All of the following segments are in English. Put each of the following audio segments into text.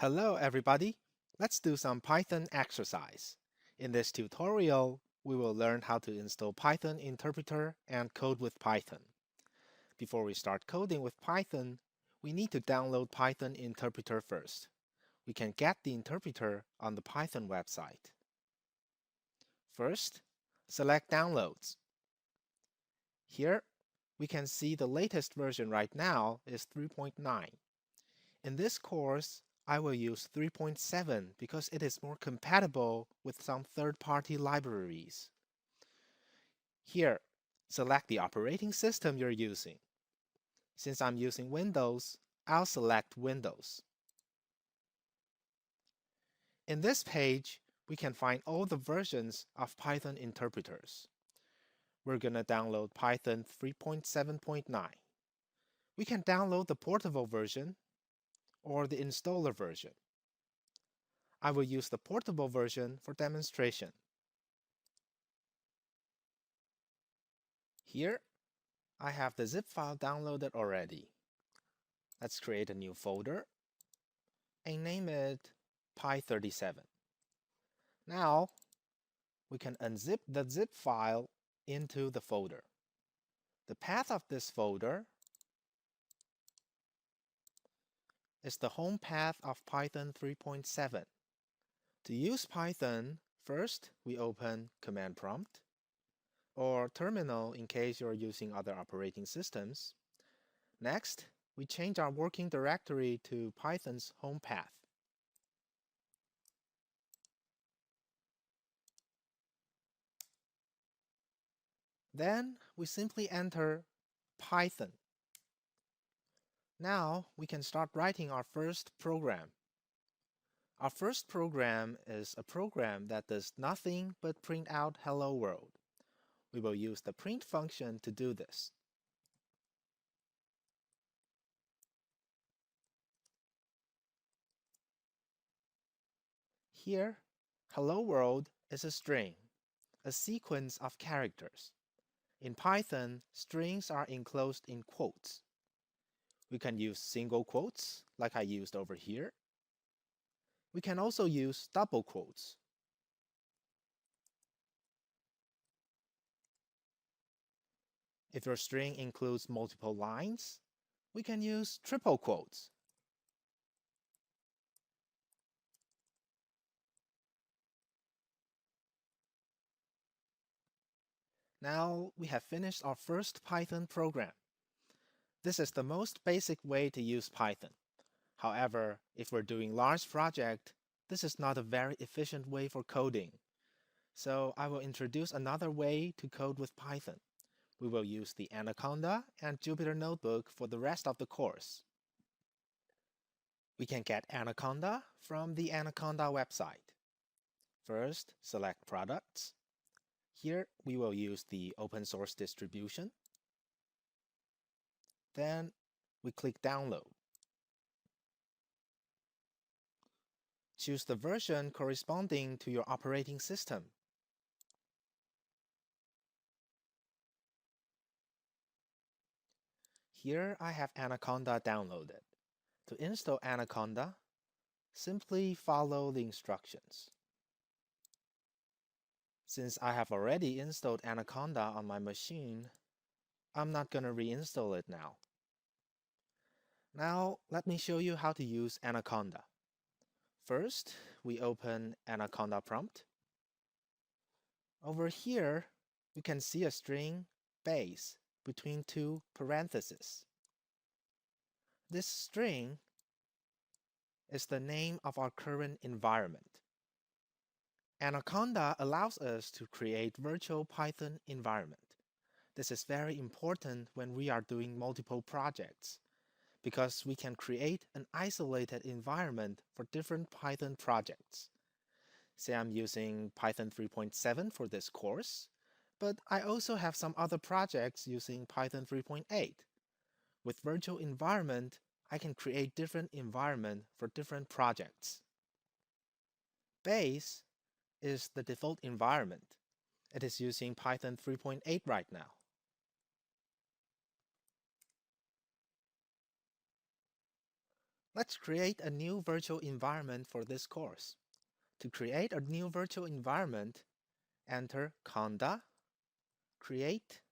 Hello everybody! Let's do some Python exercise. In this tutorial, we will learn how to install Python interpreter and code with Python. Before we start coding with Python, we need to download Python interpreter first. We can get the interpreter on the Python website. First, select Downloads. Here, we can see the latest version right now is 3.9. In this course, I will use 3.7 because it is more compatible with some third-party libraries. Here, select the operating system you're using. Since I'm using Windows, I'll select Windows. In this page, we can find all the versions of Python interpreters. We're going to download Python 3.7.9. We can download the portable version or the installer version. I will use the portable version for demonstration. Here, I have the zip file downloaded already. Let's create a new folder and name it Py37. Now, we can unzip the zip file into the folder. The path of this folder is the home path of Python 3.7. To use Python, first we open Command Prompt or Terminal in case you're using other operating systems. Next, we change our working directory to Python's home path. Then we simply enter Python. Now we can start writing our first program. Our first program is a program that does nothing but print out Hello World. We will use the print function to do this. Here, Hello World is a string, a sequence of characters. In Python, strings are enclosed in quotes. We can use single quotes, like I used over here. We can also use double quotes. If your string includes multiple lines, we can use triple quotes. Now we have finished our first Python program. This is the most basic way to use Python. However, if we're doing large project, this is not a very efficient way for coding. So I will introduce another way to code with Python. We will use the Anaconda and Jupyter Notebook for the rest of the course. We can get Anaconda from the Anaconda website. First, select Products. Here, we will use the open source distribution. Then, we click Download. Choose the version corresponding to your operating system. Here I have Anaconda downloaded. To install Anaconda, simply follow the instructions. Since I have already installed Anaconda on my machine, I'm not going to reinstall it now. Now, let me show you how to use Anaconda. First, we open Anaconda prompt. Over here, we can see a string base between two parentheses. This string is the name of our current environment. Anaconda allows us to create virtual Python environment. This is very important when we are doing multiple projects, because we can create an isolated environment for different Python projects. Say I'm using Python 3.7 for this course, but I also have some other projects using Python 3.8. With virtual environment, I can create different environment for different projects. Base is the default environment. It is using Python 3.8 right now. Let's create a new virtual environment for this course. To create a new virtual environment, enter conda, create,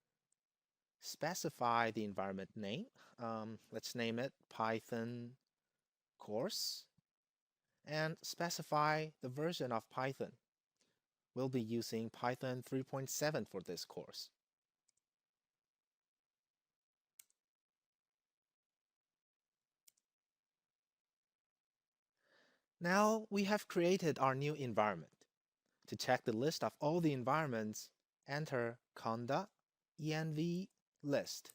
specify the environment name. Let's name it Python course, and specify the version of Python. We'll be using Python 3.7 for this course. Now we have created our new environment. To check the list of all the environments, enter conda env list.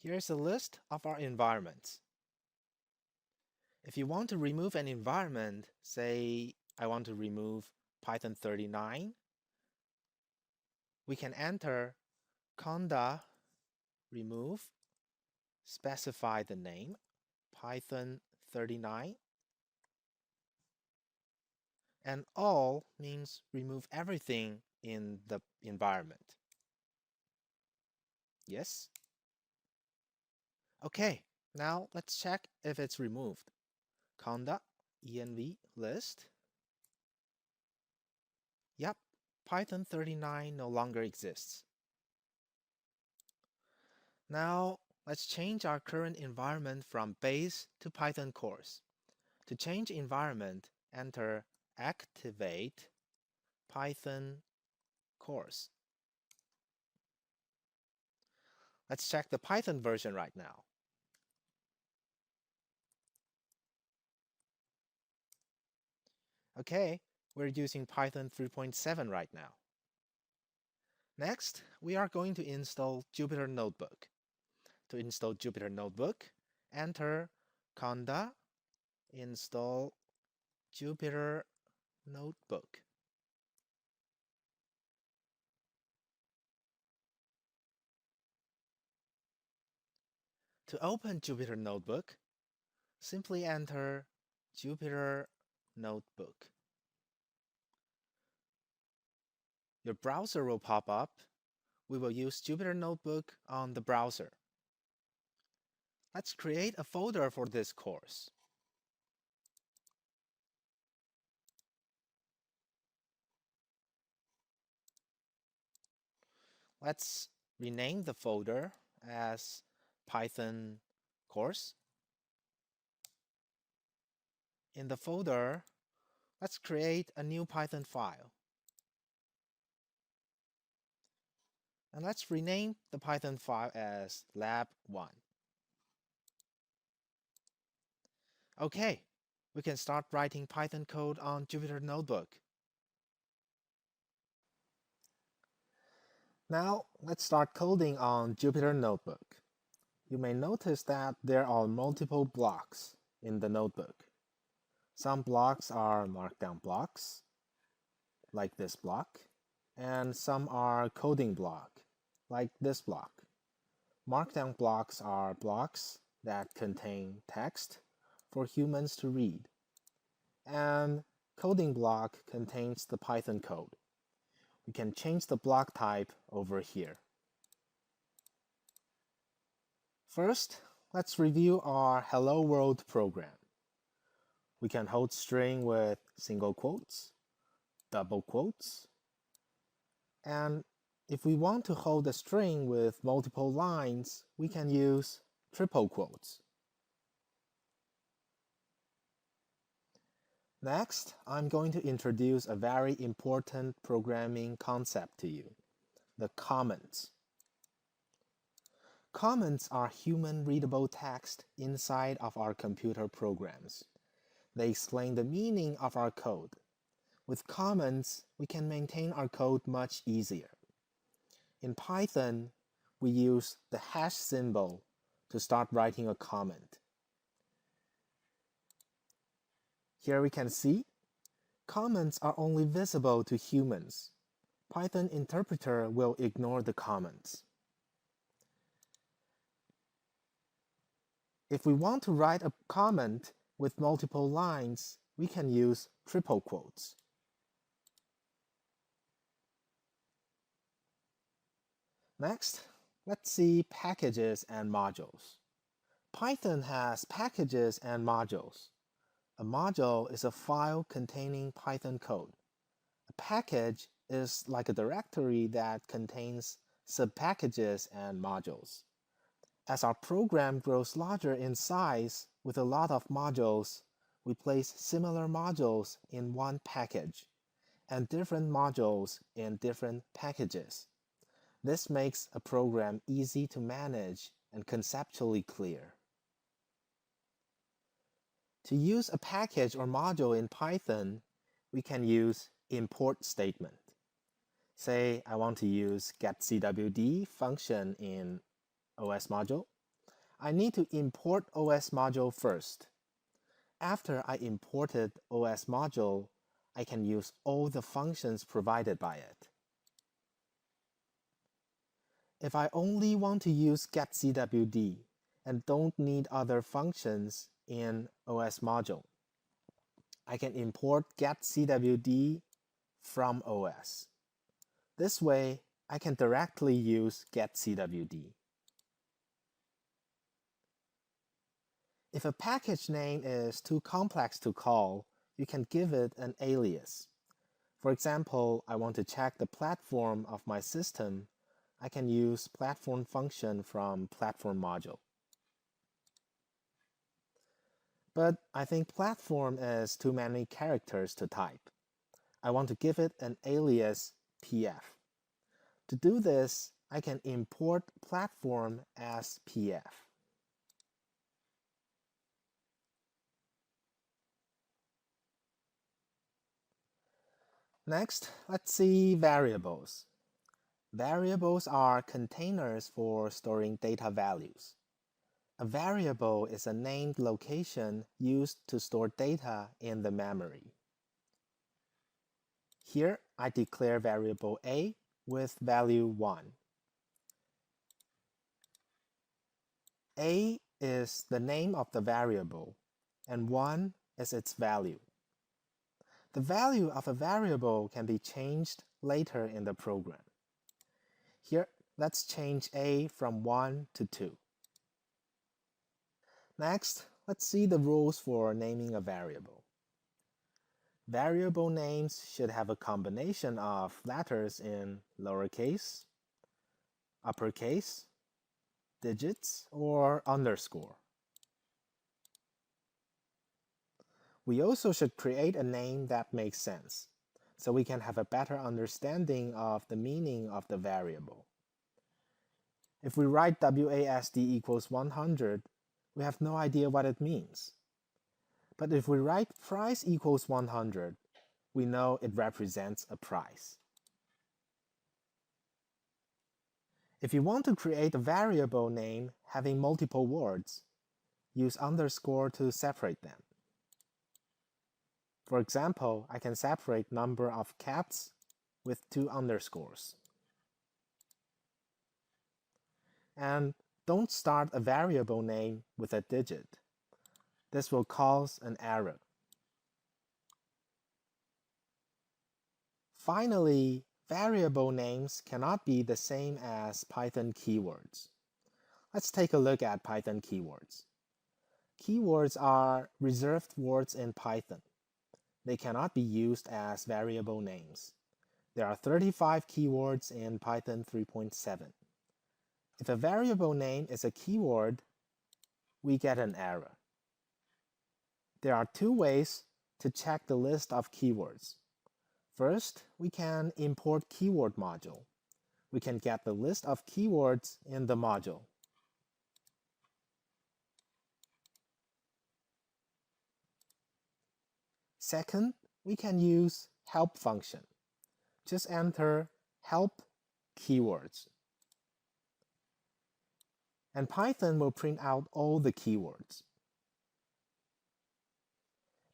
Here's a list of our environments. If you want to remove an environment, say I want to remove Python 39, we can enter conda remove, specify the name, Python 39, and all means remove everything in the environment. Yes? Okay, now let's check if it's removed. Conda env list. Yep, Python 39 no longer exists. Now let's change our current environment from base to Python course. To change environment, enter activate Python course. Let's check the Python version right now. Okay, we're using Python 3.7 right now. Next, we are going to install Jupyter Notebook. To install Jupyter Notebook, enter conda install Jupyter Notebook. To open Jupyter Notebook, simply enter Jupyter Notebook. Your browser will pop up. We will use Jupyter Notebook on the browser. Let's create a folder for this course. Let's rename the folder as Python course. In the folder, let's create a new Python file. And let's rename the Python file as lab1. Okay, we can start writing Python code on Jupyter Notebook. Now, let's start coding on Jupyter Notebook. You may notice that there are multiple blocks in the notebook. Some blocks are markdown blocks, like this block, and some are coding block, like this block. Markdown blocks are blocks that contain text for humans to read, and coding block contains the Python code. We can change the block type over here. First, let's review our Hello World program. We can hold string with single quotes, double quotes, and if we want to hold a string with multiple lines, we can use triple quotes. Next, I'm going to introduce a very important programming concept to you, the comments. Comments are human-readable text inside of our computer programs. They explain the meaning of our code. With comments, we can maintain our code much easier. In Python, we use the hash symbol to start writing a comment. Here we can see, comments are only visible to humans. Python interpreter will ignore the comments. If we want to write a comment with multiple lines, we can use triple quotes. Next, let's see packages and modules. Python has packages and modules. A module is a file containing Python code. A package is like a directory that contains subpackages and modules. As our program grows larger in size with a lot of modules, we place similar modules in one package and different modules in different packages. This makes a program easy to manage and conceptually clear. To use a package or module in Python, we can use import statement. Say I want to use getCwd function in OS module. I need to import OS module first. After I imported OS module, I can use all the functions provided by it. If I only want to use getCwd and don't need other functions in OS module, I can import getCwd from OS. This way, I can directly use getCwd. If a package name is too complex to call, you can give it an alias. For example, I want to check the platform of my system. I can use platform function from platform module. But I think platform is too many characters to type. I want to give it an alias pf. To do this, I can import platform as pf. Next, let's see variables. Variables are containers for storing data values. A variable is a named location used to store data in the memory. Here, I declare variable a with value 1. A is the name of the variable, and 1 is its value. The value of a variable can be changed later in the program. Here, let's change a from 1 to 2. Next, let's see the rules for naming a variable. Variable names should have a combination of letters in lowercase, uppercase, digits, or underscore. We also should create a name that makes sense, so we can have a better understanding of the meaning of the variable. If we write WASD equals 100, we have no idea what it means. But if we write price equals 100, we know it represents a price. If you want to create a variable name having multiple words, use underscore to separate them. For example, I can separate number of cats with 2 underscores. And don't start a variable name with a digit. This will cause an error. Finally, variable names cannot be the same as Python keywords. Let's take a look at Python keywords. Keywords are reserved words in Python. They cannot be used as variable names. There are 35 keywords in Python 3.7. If a variable name is a keyword, we get an error. There are 2 ways to check the list of keywords. First, we can import keyword module. We can get the list of keywords in the module. Second, we can use help function. Just enter help keywords. And Python will print out all the keywords.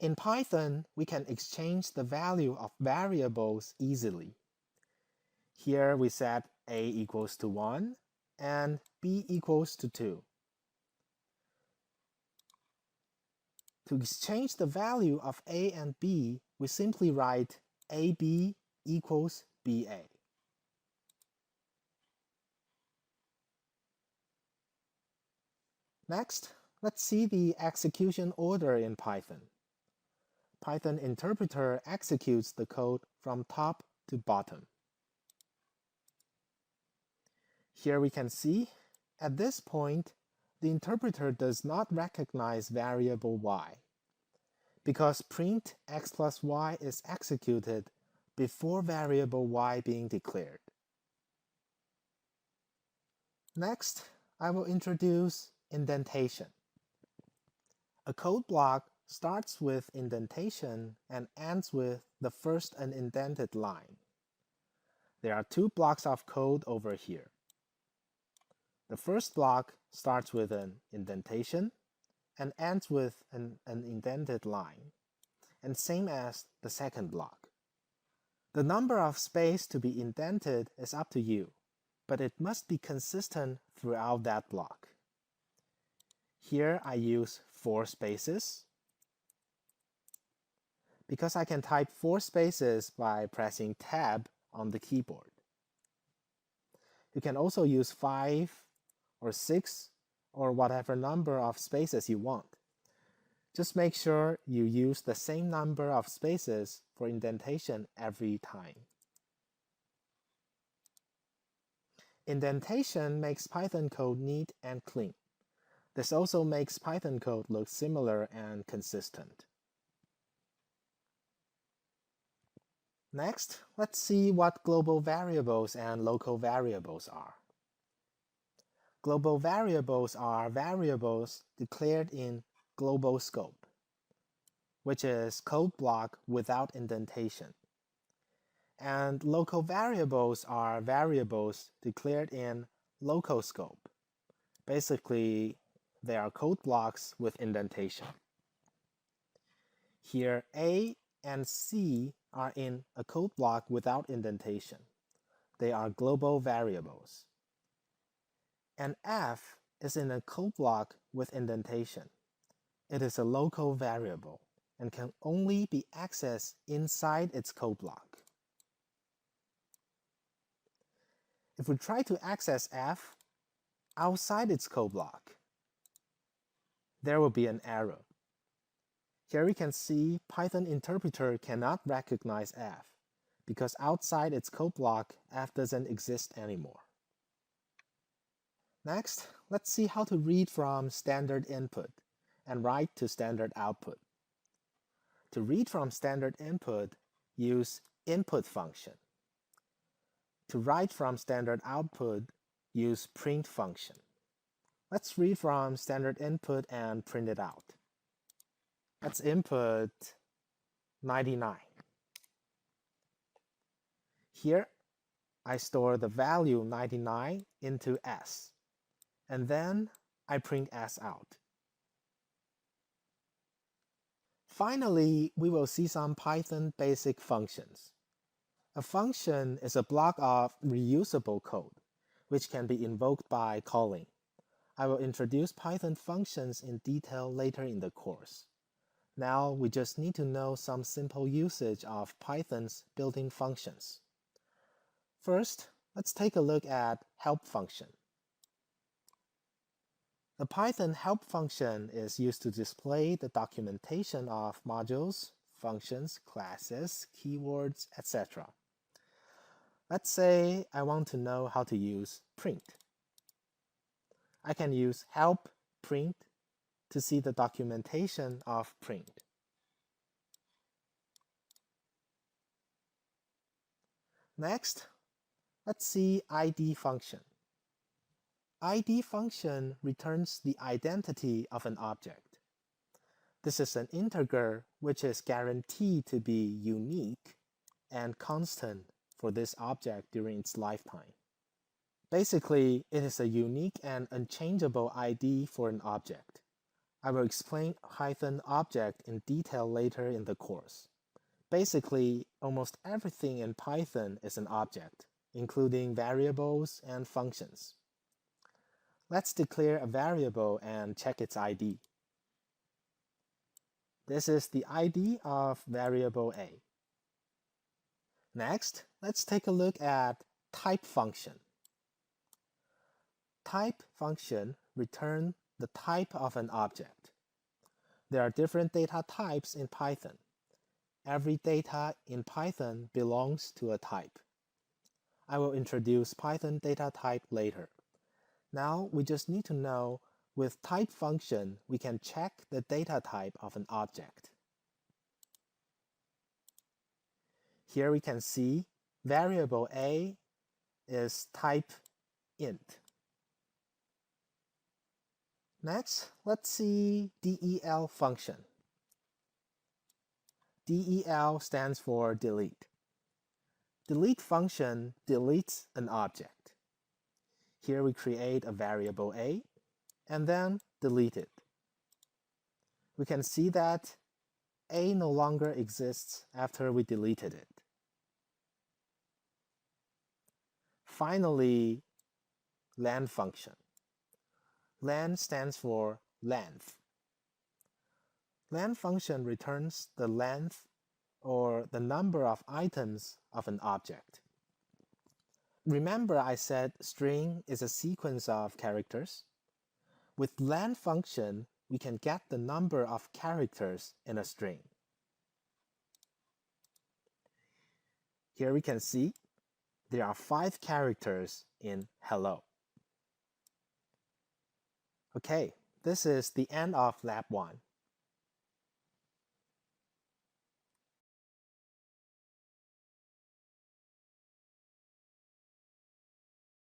In Python, we can exchange the value of variables easily. Here we set a equals to 1 and b equals to 2. To exchange the value of a and b, we simply write ab equals ba. Next, Let's see the execution order in Python. Python interpreter executes the code from top to bottom. Here we can see, at this point, the interpreter does not recognize variable y, because print x plus y is executed before variable y being declared. Next, I will introduce indentation. A code block starts with indentation and ends with the first unindented line. There are two blocks of code over here. The first block starts with an indentation and ends with an indented line, and same as the second block. The number of space to be indented is up to you, but it must be consistent throughout that block. Here I use 4 spaces, because I can type 4 spaces by pressing Tab on the keyboard. You can also use 5 or 6 or whatever number of spaces you want. Just make sure you use the same number of spaces for indentation every time. Indentation makes Python code neat and clean. This also makes Python code look similar and consistent. Next, let's see what global variables and local variables are. Global variables are variables declared in global scope, which is code block without indentation. And local variables are variables declared in local scope. Basically, they are code blocks with indentation. Here, A and C are in a code block without indentation. They are global variables. And F is in a code block with indentation. It is a local variable and can only be accessed inside its code block. If we try to access F outside its code block, there will be an error. Here we can see Python interpreter cannot recognize F because outside its code block, F doesn't exist anymore. Next, let's see how to read from standard input and write to standard output. To read from standard input, use input function. To write from standard output, use print function. Let's read from standard input and print it out. Let's input 99. Here, I store the value 99 into S, and then I print S out. Finally, we will see some Python basic functions. A function is a block of reusable code, which can be invoked by calling. I will introduce Python functions in detail later in the course. Now we just need to know some simple usage of Python's built-in functions. First, let's take a look at help function. The Python help function is used to display the documentation of modules, functions, classes, keywords, etc. Let's say I want to know how to use print. I can use help print to see the documentation of print. Next, let's see ID function. ID function returns the identity of an object. This is an integer which is guaranteed to be unique and constant for this object during its lifetime. Basically, it is a unique and unchangeable ID for an object. I will explain Python object in detail later in the course. Basically, almost everything in Python is an object, including variables and functions. Let's declare a variable and check its ID. This is the ID of variable A. Next, let's take a look at type function. Type function returns the type of an object. There are different data types in Python. Every data in Python belongs to a type. I will introduce Python data type later. Now we just need to know with type function we can check the data type of an object. Here we can see variable a is type int. Next, let's see del function. Del stands for delete. Delete function deletes an object. Here we create a variable a and then delete it. We can see that a no longer exists after we deleted it. Finally, len function. Len stands for length. Len function returns the length or the number of items of an object. Remember I said string is a sequence of characters? With len function, we can get the number of characters in a string. Here we can see there are 5 characters in hello. Okay, this is the end of Lab 1.